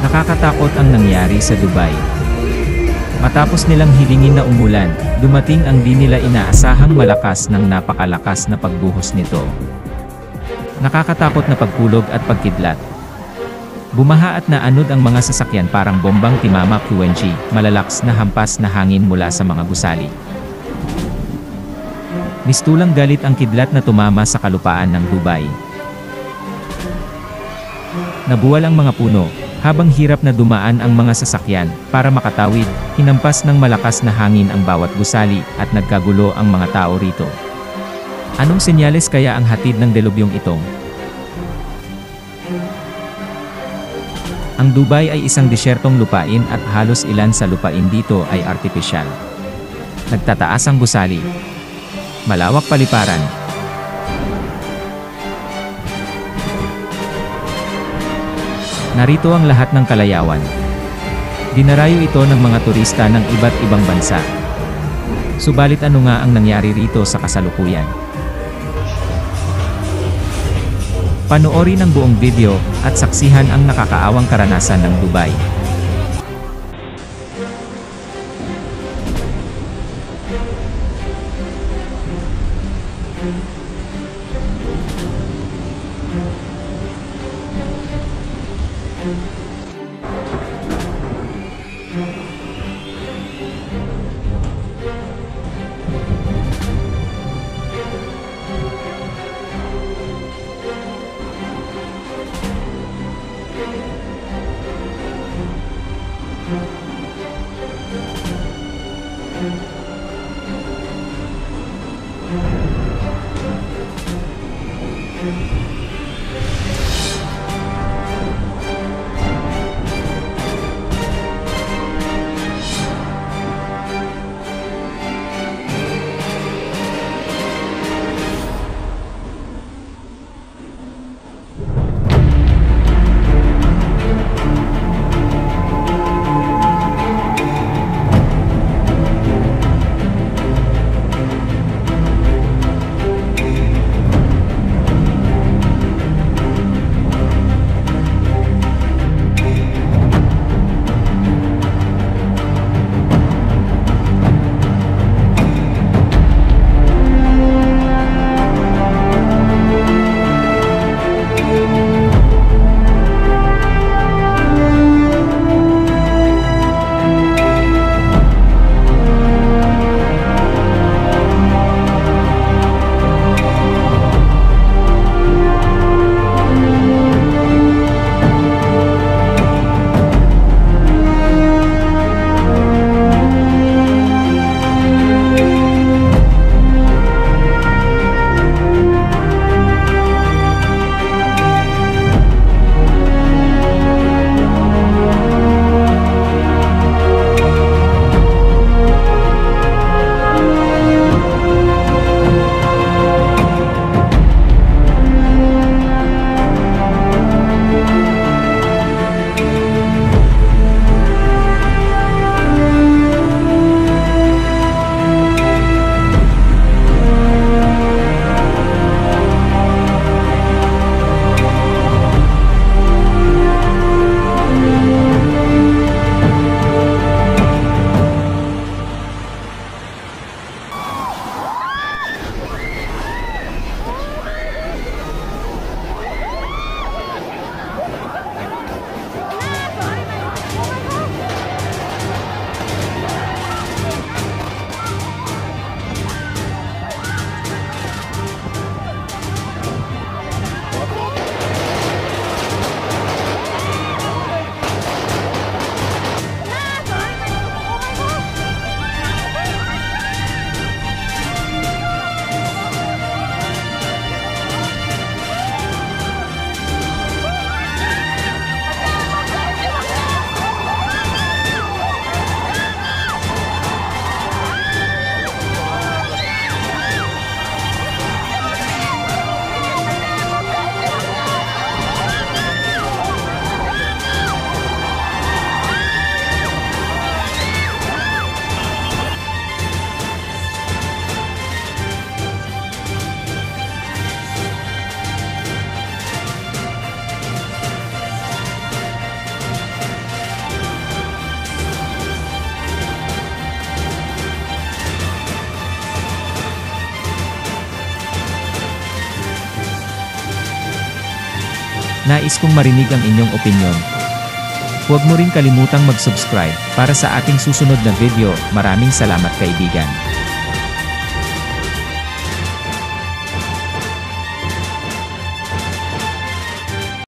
Nakakatakot ang nangyari sa Dubai. Matapos nilang hilingin na umulan, dumating ang di nila inaasahang malakas ng napakalakas na pagbuhos nito. Nakakatakot na pagkulog at pagkidlat. Bumaha at naanod ang mga sasakyan parang bombang timama QNG, malalaks na hampas na hangin mula sa mga gusali. Mistulang galit ang kidlat na tumama sa kalupaan ng Dubai. Nabuwal ang mga puno, habang hirap na dumaan ang mga sasakyan, para makatawid, hinampas ng malakas na hangin ang bawat gusali, at nagkagulo ang mga tao rito. Anong senyales kaya ang hatid ng delubyong ito? Ang Dubai ay isang desyertong lupain at halos ilan sa lupain dito ay artipisyal. Nagtataas ang gusali. Malawak paliparan. Narito ang lahat ng kalayawan. Dinarayo ito ng mga turista ng iba't ibang bansa. Subalit ano nga ang nangyari rito sa kasalukuyan? Panoorin ang buong video, at saksihan ang nakakaawang karanasan ng Dubai. Nais kong marinig ang inyong opinyon. Huwag mo rin kalimutang mag-subscribe para sa ating susunod na video. Maraming salamat kaibigan.